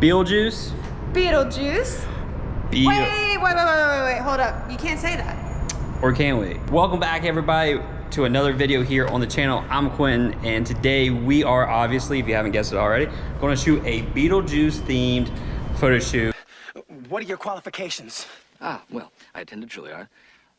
Beetlejuice? Beetlejuice? Wait, hold up. You can't say that. Or can we? Welcome back, everybody, to another video here on the channel. I'm Quentin, and today we are obviously, if you haven't guessed it already, going to shoot a Beetlejuice themed photo shoot. What are your qualifications? Well, I attended Juilliard.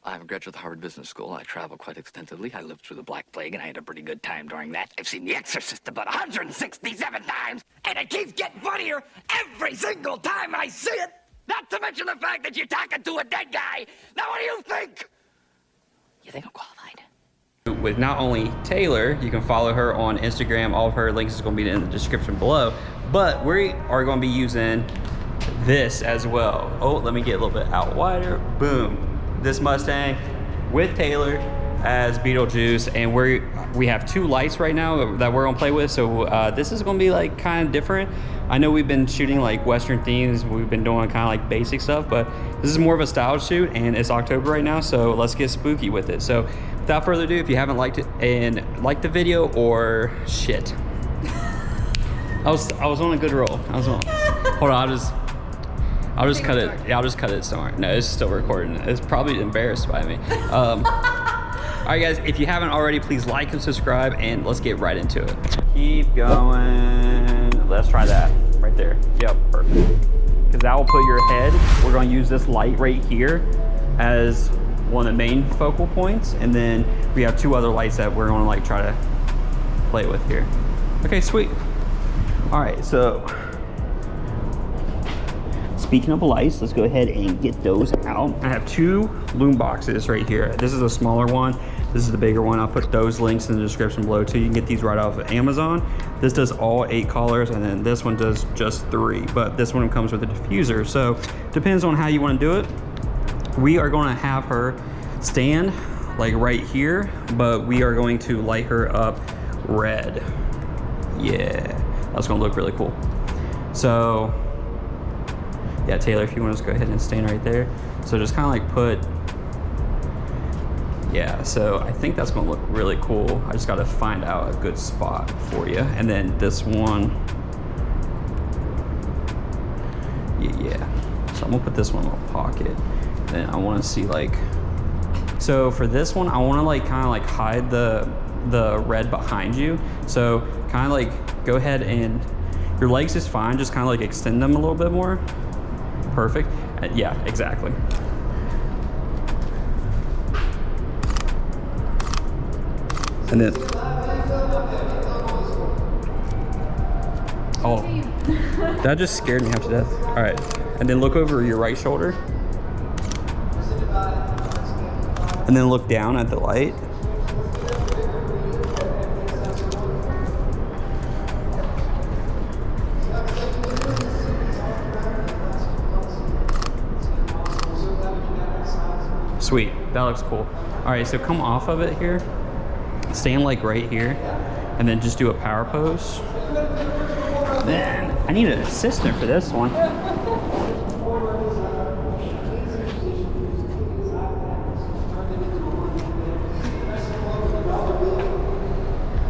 I'm a graduate of the Harvard Business School. I travel quite extensively. I lived through the Black Plague, and I had a pretty good time during that. I've seen The Exorcist about 167 times, and it keeps getting funnier every single time I see it. Not to mention the fact that you're talking to a dead guy. Now, what do you think? You think I'm qualified? With not only Taylor, you can follow her on Instagram. All of her links is going to be in the description below. But we are going to be using this as well. Oh, let me get a little bit out wider. Boom. This Mustang with Taylor as Beetlejuice, and we have two lights right now that we're gonna play with. So this is gonna be like kind of different. I know we've been shooting like Western themes. We've been doing kind of like basic stuff, but this is more of a style shoot, and it's October right now, so let's get spooky with it. So without further ado, if you haven't liked it and liked the video, or shit, I was on a good roll. Hold on, I'll just cut it. Yeah, I'll just cut it somewhere. No, it's still recording. It's probably embarrassed by me. All right, guys, if you haven't already, please like and subscribe, and let's get right into it. Keep going. Let's try that right there. Yep, perfect. Because that will put your head. We're going to use this light right here as one of the main focal points, and then we have two other lights that we're going to like try to play with here. Okay, sweet. All right, so speaking of lights, let's go ahead and get those out. I have two Lume boxes right here. This is a smaller one. This is the bigger one. I'll put those links in the description below too. You can get these right off of Amazon. This does all 8 colors, and then this one does just 3. But this one comes with a diffuser. So depends on how you want to do it. We are going to have her stand like right here, but we are going to light her up red. Yeah, that's going to look really cool. So yeah, Taylor, if you want to just go ahead and stand right there. So just kind of like put, yeah, so I think that's going to look really cool. I just got to find out a good spot for you. And then this one, yeah. So I'm going to put this one in my pocket. Then I want to see like, so for this one, I want to like kind of like hide the red behind you. So kind of like go ahead and, your legs is fine, just kind of like extend them a little bit more. Perfect. Yeah, exactly. And then, oh, that just scared me half to death. All right, and then look over your right shoulder, and then look down at the light. Sweet, that looks cool. All right, so come off of it here, stand like right here, and then just do a power pose. Then, I need an assistant for this one.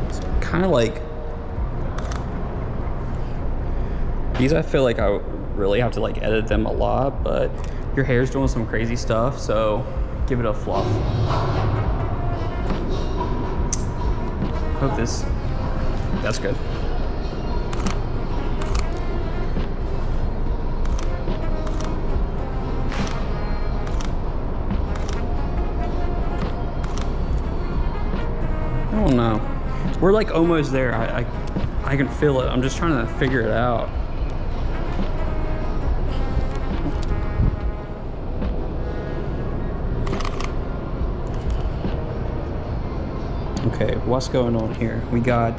It's kind of like, these I feel like I really have to like edit them a lot, but your hair's doing some crazy stuff, so give it a fluff. Hope this, that's good. I don't know. We're like almost there. I can feel it. I'm just trying to figure it out. Okay, what's going on here? We got,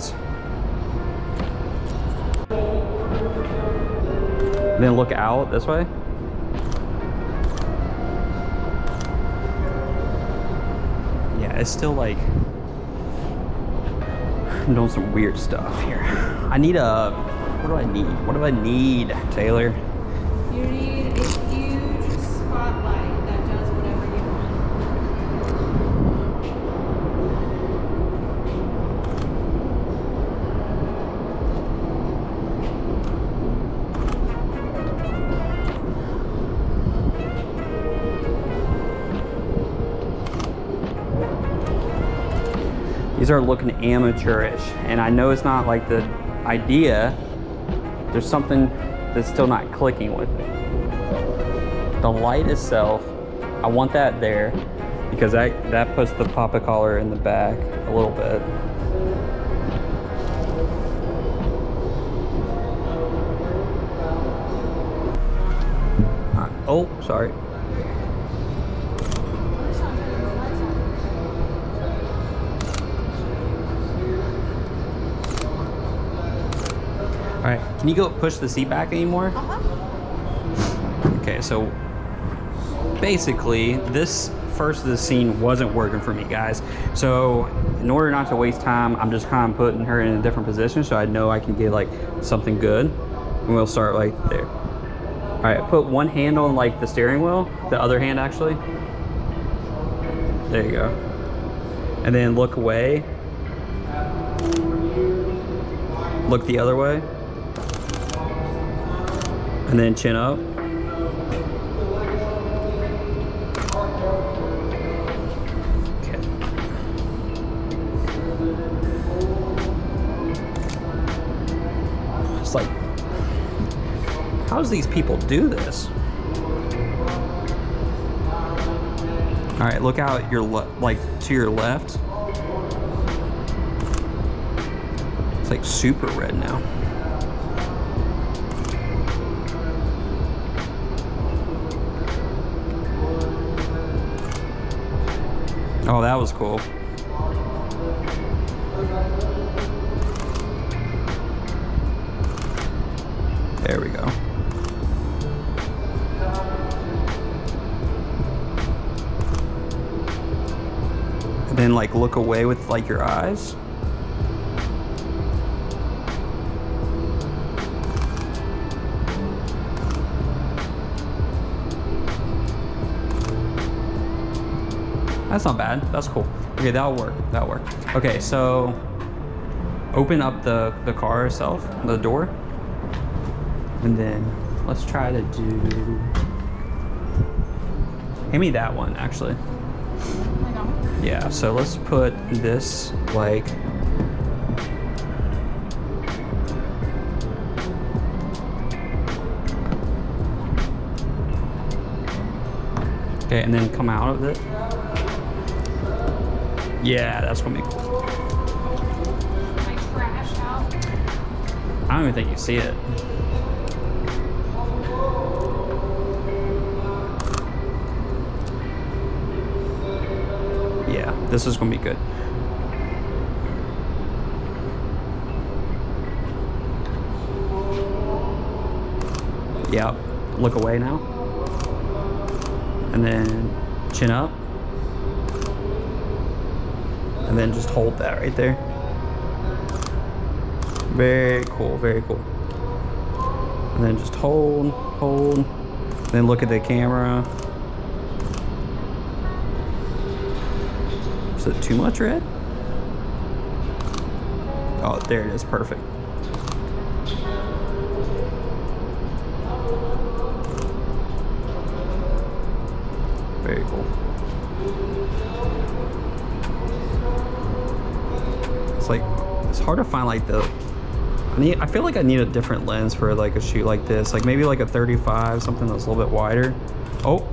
then look out this way. Yeah, it's still like, I'm doing some weird stuff here. I need a, what do I need? What do I need, Taylor? You need a huge spotlight that does whatever you want. these are looking amateurish. And I know it's not like the idea. There's something that's still not clicking with it. The light itself, I want that there because that puts the pop-up collar in the back a little bit. Oh, sorry. All right, can you go push the seat back anymore? Okay, so basically this first of the scene wasn't working for me, guys. So in order not to waste time, I'm just kind of putting her in a different position so I know I can get like something good. And we'll start right there. All right, put one hand on like the steering wheel, the other hand actually. There you go. And then look away. Look the other way. And then chin up. Okay. It's like, how does these people do this? All right, look out your like to your left. It's like super red now. Oh, that was cool. There we go. And then like look away with like your eyes. That's not bad. That's cool. Okay, that'll work. That'll work. Okay, so open up the car itself, the door. And then let's try to do... Hand me that one, actually. Yeah, so let's put this like... Okay, and then come out of it. Yeah, that's gonna be cool. My trash out. I don't even think you see it. Yeah, this is gonna be good. Yep, look away now. And then chin up. And then just hold that right there. Very cool, very cool. And then just hold. Then look at the camera. Is it too much red? Oh, there it is, perfect. Very cool. It's like, it's hard to find like the, I feel like I need a different lens for like a shoot like this. Like maybe like a 35, something that's a little bit wider. Oh,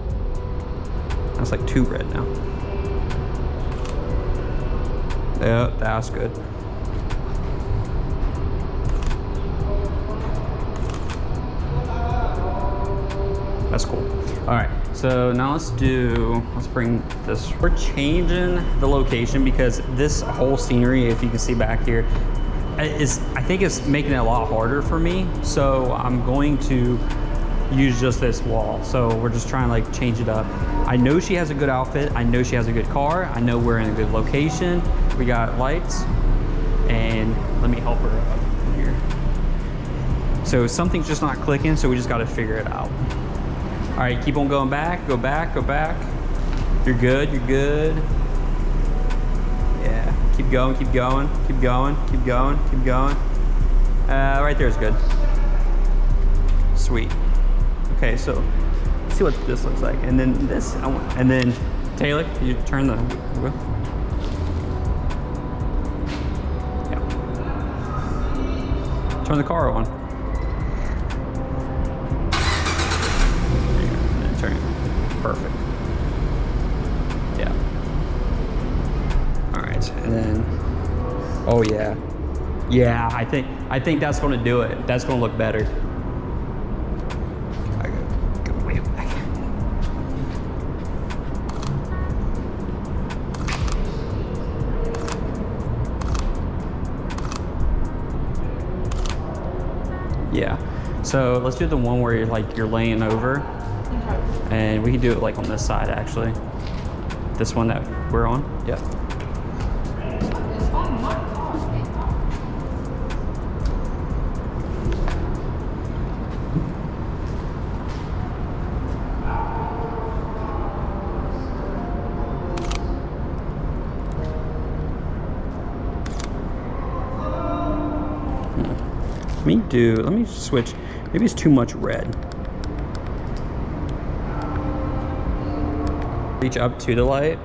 that's like too red now. Yeah, that's good. That's cool. All right, so now let's bring this. We're changing the location because this whole scenery, if you can see back here, I think it's making it a lot harder for me. So I'm going to use just this wall. So we're just trying to like change it up. I know she has a good outfit. I know she has a good car. I know we're in a good location. We got lights, and let me help her up here. So something's just not clicking, so we just got to figure it out. All right, keep on going back, go back, go back. You're good, you're good. Yeah, keep going, keep going, keep going, keep going, keep going. Right there is good. Sweet. Okay, so let's see what this looks like. And then this, and then Taylor, you turn the wheel. turn the car on. There you go. And then turn it. Perfect. Yeah. All right, and then, oh yeah. Yeah, I think that's gonna do it. That's gonna look better. I go way back. Yeah. So let's do the one where you're laying over, and we can do it like on this side actually. This one that we're on. Yep. Let me switch. Maybe it's too much red. Reach up to the light.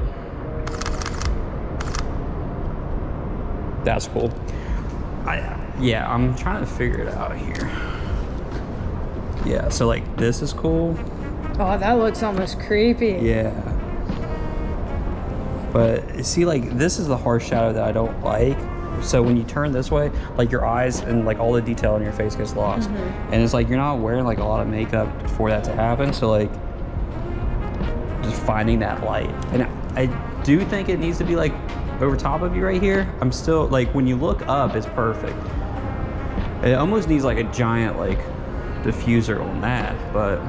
That's cool. Yeah, I'm trying to figure it out here. Yeah, so like this is cool. Oh, that looks almost creepy. Yeah. But see, like this is the harsh shadow that I don't like. So when you turn this way, like your eyes and like all the detail in your face gets lost. And it's like you're not wearing like a lot of makeup for that to happen. So like just finding that light. And I do think it needs to be like over top of you right here. I'm still like, when you look up, it's perfect. It almost needs like a giant like diffuser on that, but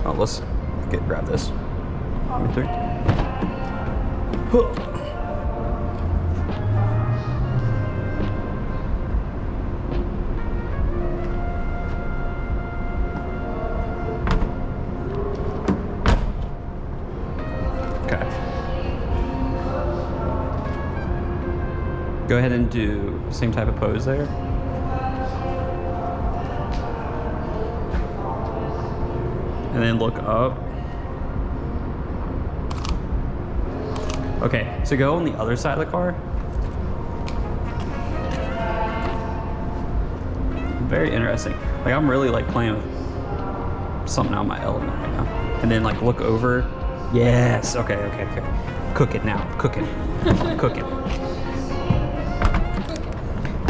oh, let's grab this. Right there. Go ahead and do the same type of pose there. And then look up. Okay, so go on the other side of the car. Very interesting. Like I'm really like playing with something out of my element right now. And then like look over. Yes, okay. Cook it now, cook it, cook it.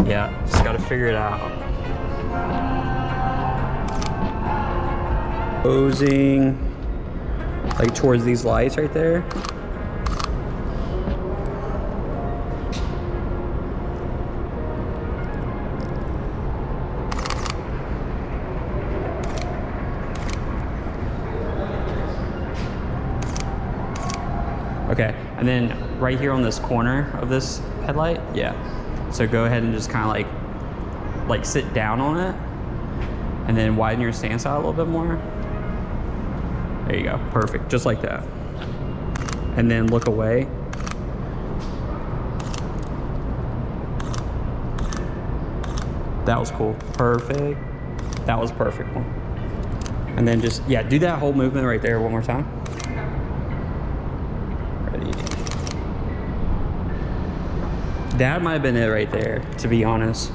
Yeah, just gotta figure it out. Posing like towards these lights right there. Okay, and then right here on this corner of this headlight, yeah. So go ahead and just kind of like sit down on it, and then widen your stance out a little bit more. There you go, perfect, just like that. And then look away. That was cool, perfect. That was perfect one. And then just, yeah, do that whole movement right there one more time. Ready. That might have been it right there, to be honest.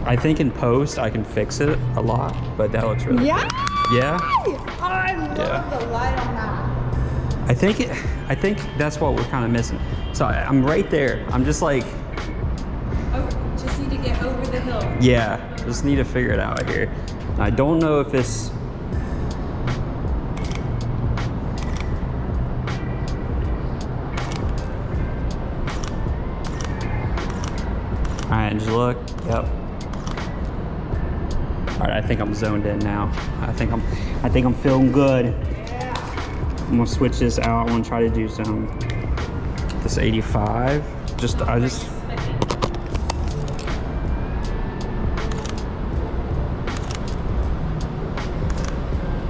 I think in post I can fix it a lot, but that looks really good. Yeah? I love the light on that. I think that's what we're kind of missing. So I'm right there. I'm just like, Oh, just need to get over the hill. yeah, just need to figure it out here. I don't know if it's, all right, just look, yep. All right, I think I'm zoned in now. I think I'm feeling good. Yeah. I'm gonna switch this out. I wanna try to do this 85. I just,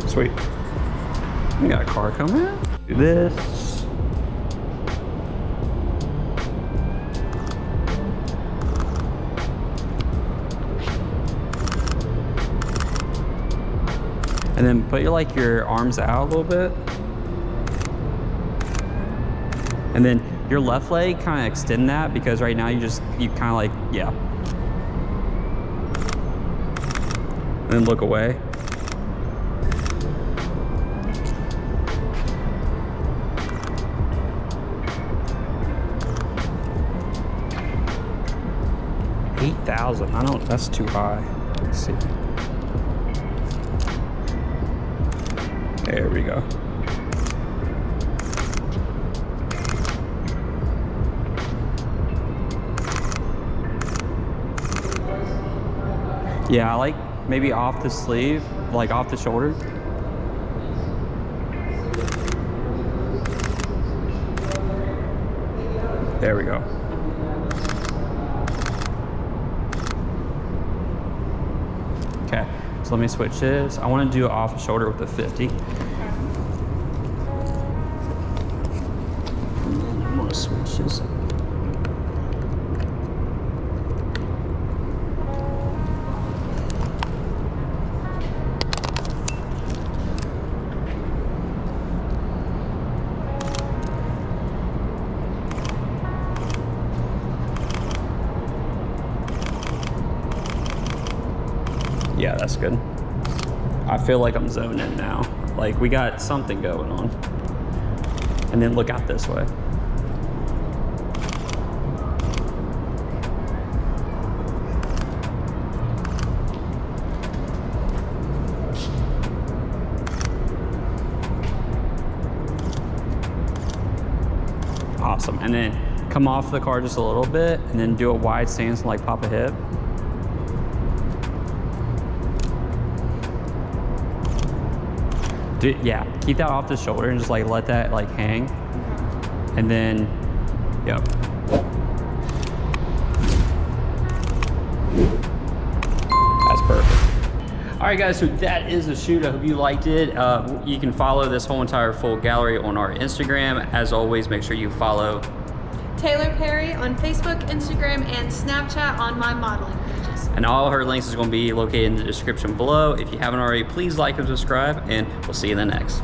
sweet. We got a car coming. Do this. And then put your arms out a little bit. And then your left leg, kind of extend that, because right now you kind of like, yeah. then look away. $8,000. I don't. That's too high. Let's see. There we go. Yeah, I like maybe off the sleeve, like off the shoulder. There we go. Okay, so let me switch this. I want to do it off the shoulder with the 50. I'm gonna switch this. Yeah, that's good. I feel like I'm zoning in now. Like we got something going on. And then look out this way. Awesome. And then come off the car just a little bit and then do a wide stance and like pop a hip. Yeah, keep that off the shoulder and just like let that like hang. And then, yep. That's perfect. All right guys, so that is the shoot. I hope you liked it. You can follow this whole entire full gallery on our Instagram. As always, make sure you follow Taylor Perry on Facebook, Instagram, and Snapchat on my modeling pages. And all her links is going to be located in the description below. If you haven't already, please like and subscribe, and we'll see you in the next.